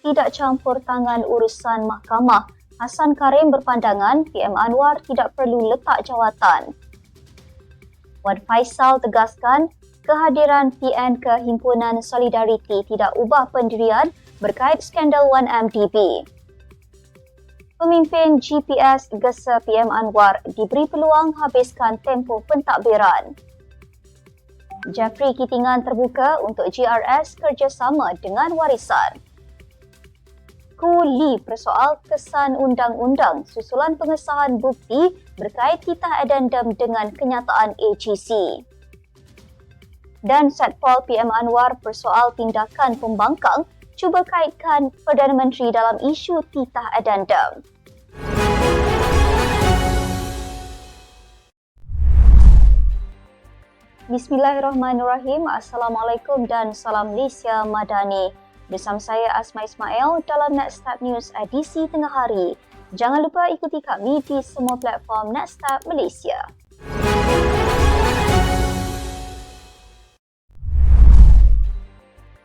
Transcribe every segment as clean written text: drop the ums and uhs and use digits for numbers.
tidak campur tangan urusan mahkamah. Hassan Karim berpandangan PM Anwar tidak perlu letak jawatan. Wan Faisal tegaskan kehadiran PN ke Himpunan Solidariti tidak ubah pendirian berkait skandal 1MDB. Pemimpin GPS gesa PM Anwar diberi peluang habiskan tempoh pentadbiran. Jeffrey Kitingan terbuka untuk GRS kerjasama dengan warisan. Ku Li persoal kesan undang-undang susulan pengesahan bukti berkait titah addendum dengan kenyataan AGC. Dan Setpol PM Anwar persoal tindakan pembangkang cuba kaitkan Perdana Menteri dalam isu titah addendum. Bismillahirrahmanirrahim. Assalamualaikum dan salam Malaysia Madani. Bersama saya Asma Ismail dalam Nextstep News edisi tengah hari. Jangan lupa ikuti kami di semua platform Nextstep Malaysia.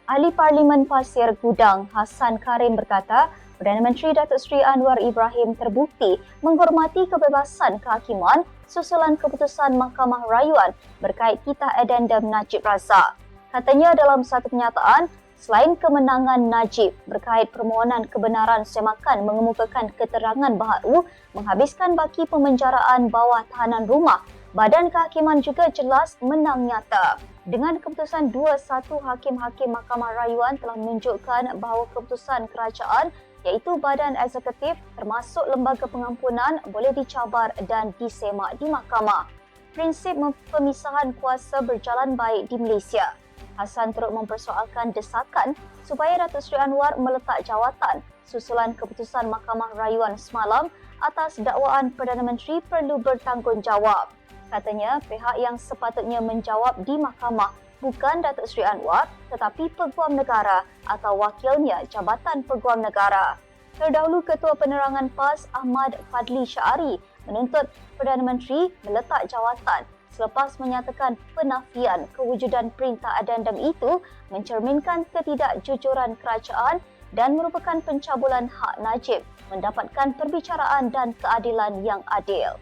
Ahli Parlimen Pasir Gudang Hassan Karim berkata, Perdana Menteri Datuk Seri Anwar Ibrahim terbukti menghormati kebebasan kehakiman susulan keputusan Mahkamah Rayuan berkait titah addendum Najib Razak. Katanya dalam satu pernyataan, selain kemenangan Najib berkait permohonan kebenaran semakan mengemukakan keterangan baharu menghabiskan baki pemenjaraan bawah tahanan rumah, Badan Kehakiman juga jelas menang nyata. Dengan keputusan 2-1, hakim-hakim Mahkamah Rayuan telah menunjukkan bahawa keputusan kerajaan iaitu badan eksekutif termasuk lembaga pengampunan boleh dicabar dan disemak di mahkamah. Prinsip pemisahan kuasa berjalan baik di Malaysia. Hassan turut mempersoalkan desakan supaya Datuk Seri Anwar meletak jawatan susulan keputusan Mahkamah Rayuan semalam atas dakwaan Perdana Menteri perlu bertanggungjawab. Katanya pihak yang sepatutnya menjawab di mahkamah bukan Datuk Seri Anwar tetapi Peguam Negara atau wakilnya Jabatan Peguam Negara. Terdahulu Ketua Penerangan PAS Ahmad Fadli Syari menuntut Perdana Menteri meletak jawatan selepas menyatakan penafian kewujudan perintah addendum itu mencerminkan ketidakjujuran kerajaan dan merupakan pencabulan hak Najib mendapatkan perbicaraan dan keadilan yang adil.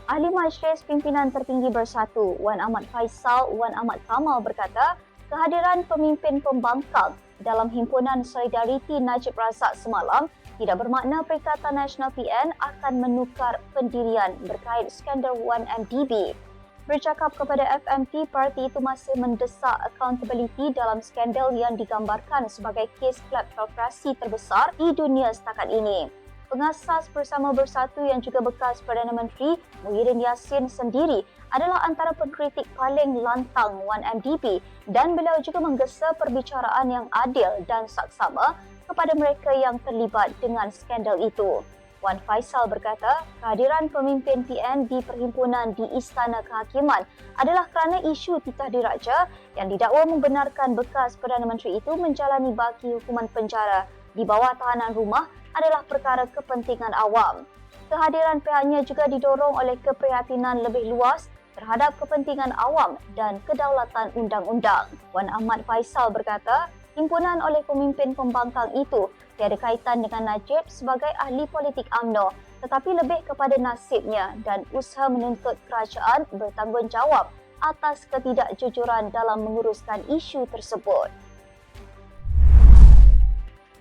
Ahli Majlis Pimpinan Tertinggi Bersatu Wan Ahmad Faisal Wan Ahmad Kamal berkata, kehadiran pemimpin pembangkang dalam Himpunan Solidariti Najib Razak semalam tidak bermakna Perikatan Nasional PN akan menukar pendirian berkait skandal 1MDB. Bercakap kepada FMT, parti itu masih mendesak accountability dalam skandal yang digambarkan sebagai kes kleptokrasi terbesar di dunia setakat ini. Pengasas Bersama Bersatu yang juga bekas Perdana Menteri Muhyiddin Yassin sendiri adalah antara pengkritik paling lantang 1MDB dan beliau juga menggesa perbicaraan yang adil dan saksama kepada mereka yang terlibat dengan skandal itu. Wan Faisal berkata, kehadiran pemimpin PN di perhimpunan di Istana Kehakiman adalah kerana isu titah diraja yang didakwa membenarkan bekas Perdana Menteri itu menjalani baki hukuman penjara di bawah tahanan rumah adalah perkara kepentingan awam. Kehadiran pihaknya juga didorong oleh keprihatinan lebih luas terhadap kepentingan awam dan kedaulatan undang-undang. Wan Ahmad Faisal berkata, himpunan oleh pemimpin pembangkang itu tiada kaitan dengan Najib sebagai ahli politik UMNO, tetapi lebih kepada nasibnya dan usaha menuntut kerajaan bertanggungjawab atas ketidakjujuran dalam menguruskan isu tersebut.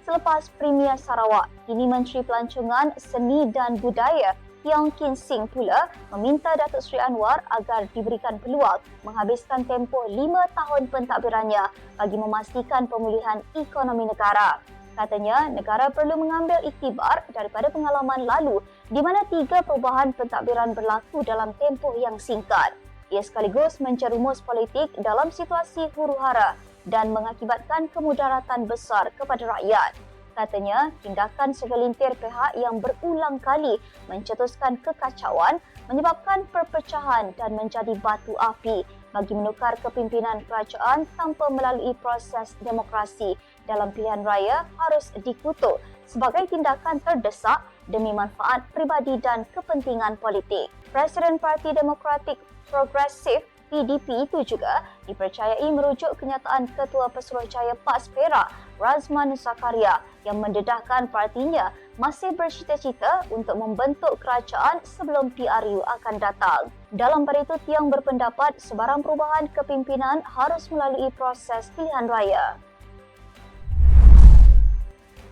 Selepas Premier Sarawak, kini Menteri Pelancongan, Seni dan Budaya Tiong Kin Sing pula meminta Datuk Seri Anwar agar diberikan peluang menghabiskan tempoh 5 tahun pentadbirannya bagi memastikan pemulihan ekonomi negara. Katanya, negara perlu mengambil iktibar daripada pengalaman lalu di mana 3 perubahan pentadbiran berlaku dalam tempoh yang singkat. Ia sekaligus menjerumus politik dalam situasi huru-hara dan mengakibatkan kemudaratan besar kepada rakyat. Katanya, tindakan segelintir pihak yang berulang kali mencetuskan kekacauan, menyebabkan perpecahan dan menjadi batu api bagi menukar kepimpinan kerajaan tanpa melalui proses demokrasi dalam pilihan raya harus dikutuk sebagai tindakan terdesak demi manfaat peribadi dan kepentingan politik. Presiden Parti Demokratik Progresif PDP itu juga dipercayai merujuk kenyataan Ketua Pesuruhjaya PAS Perak, Razman Zakaria, yang mendedahkan partinya masih bercita-cita untuk membentuk kerajaan sebelum PRU akan datang. Dalam pada itu, Tiang berpendapat sebarang perubahan kepimpinan harus melalui proses pilihan raya.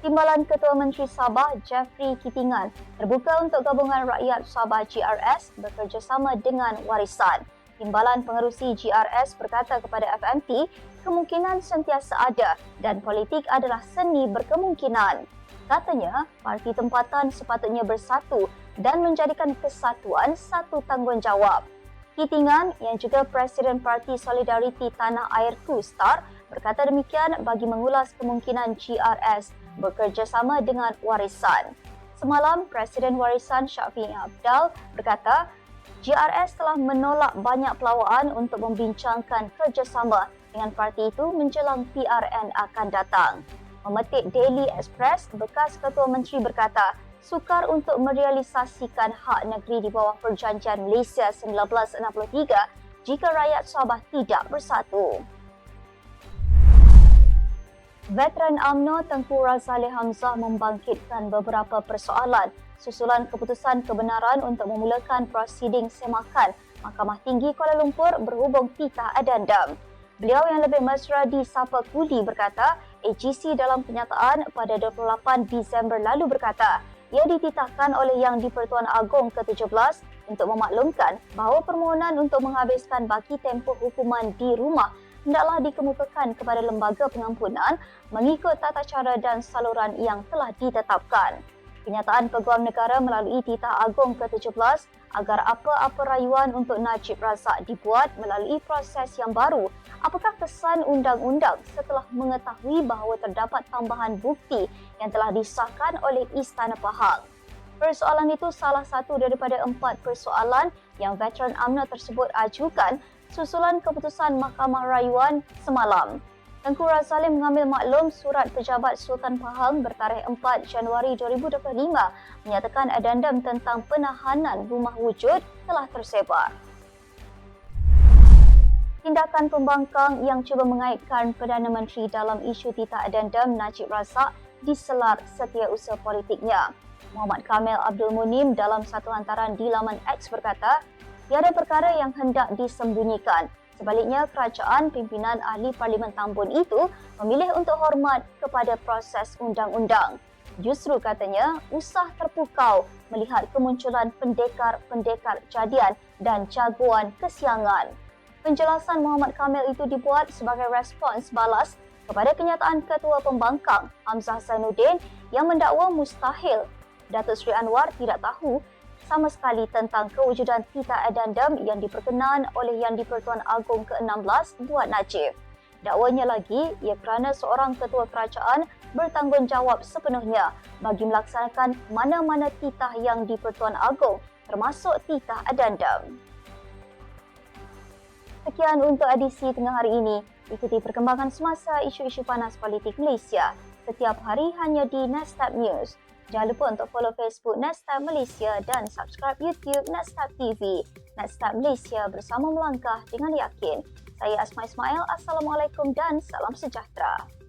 Timbalan Ketua Menteri Sabah Jeffrey Kitingan terbuka untuk Gabungan Rakyat Sabah GRS bekerjasama dengan Warisan. Timbalan Pengerusi GRS berkata kepada FMT, kemungkinan sentiasa ada dan politik adalah seni berkemungkinan. Katanya, parti tempatan sepatutnya bersatu dan menjadikan kesatuan satu tanggungjawab. Kitingan yang juga Presiden Parti Solidariti Tanah Airku STAR berkata demikian bagi mengulas kemungkinan GRS bekerjasama dengan Warisan. Semalam, Presiden Warisan Syafiee Apdal berkata GRS telah menolak banyak pelawaan untuk membincangkan kerjasama dengan parti itu menjelang PRN akan datang. Memetik Daily Express, bekas Ketua Menteri berkata sukar untuk merealisasikan hak negeri di bawah Perjanjian Malaysia 1963 jika rakyat Sabah tidak bersatu. Veteran UMNO Tengku Razaleigh Hamzah membangkitkan beberapa persoalan susulan keputusan kebenaran untuk memulakan prosiding semakan Mahkamah Tinggi Kuala Lumpur berhubung titah addendum. Beliau yang lebih mesra disapa Kuli berkata, AGC dalam kenyataan pada 28 Disember lalu berkata, ia dititahkan oleh Yang di-Pertuan Agong ke-17 untuk memaklumkan bahawa permohonan untuk menghabiskan baki tempoh hukuman di rumah hendaklah dikemukakan kepada lembaga pengampunan mengikut tata cara dan saluran yang telah ditetapkan. Kenyataan Peguam Negara melalui titah Agong ke-17 agar apa-apa rayuan untuk Najib Razak dibuat melalui proses yang baru. Apakah kesan undang-undang setelah mengetahui bahawa terdapat tambahan bukti yang telah disahkan oleh Istana Pahang? Persoalan itu salah satu daripada 4 persoalan yang veteran UMNO tersebut ajukan susulan keputusan Mahkamah Rayuan semalam. Tengku Razaleigh mengambil maklum surat Pejabat Sultan Pahang bertarikh 4 Januari 2025 menyatakan addendum tentang penahanan rumah wujud telah tersebar. Tindakan pembangkang yang cuba mengaitkan Perdana Menteri dalam isu titah addendum Najib Razak diselar setiausaha politiknya. Muhammad Kamil Abdul Munim dalam satu hantaran di laman X berkata, tiada perkara yang hendak disembunyikan. Sebaliknya, kerajaan pimpinan ahli Parlimen Tambun itu memilih untuk hormat kepada proses undang-undang. Justru katanya, usah terpukau melihat kemunculan pendekar-pendekar jadian dan jagoan kesiangan. Penjelasan Muhammad Kamil itu dibuat sebagai respons balas kepada kenyataan Ketua Pembangkang Hamzah Zainuddin yang mendakwa mustahil Datuk Seri Anwar tidak tahu sama sekali tentang kewujudan titah addendum yang diperkenan oleh Yang di-Pertuan Agong ke-16 buat Najib. Dakwanya lagi, ia kerana seorang ketua kerajaan bertanggungjawab sepenuhnya bagi melaksanakan mana-mana titah Yang di-Pertuan Agong termasuk titah addendum. Sekian untuk edisi tengah hari ini. Ikuti perkembangan semasa isu-isu panas politik Malaysia setiap hari hanya di Nestap News. Jangan lupa untuk follow Facebook Nestap Malaysia dan subscribe YouTube Nestap TV. Nestap Malaysia bersama melangkah dengan yakin. Saya Asma Ismail. Assalamualaikum dan salam sejahtera.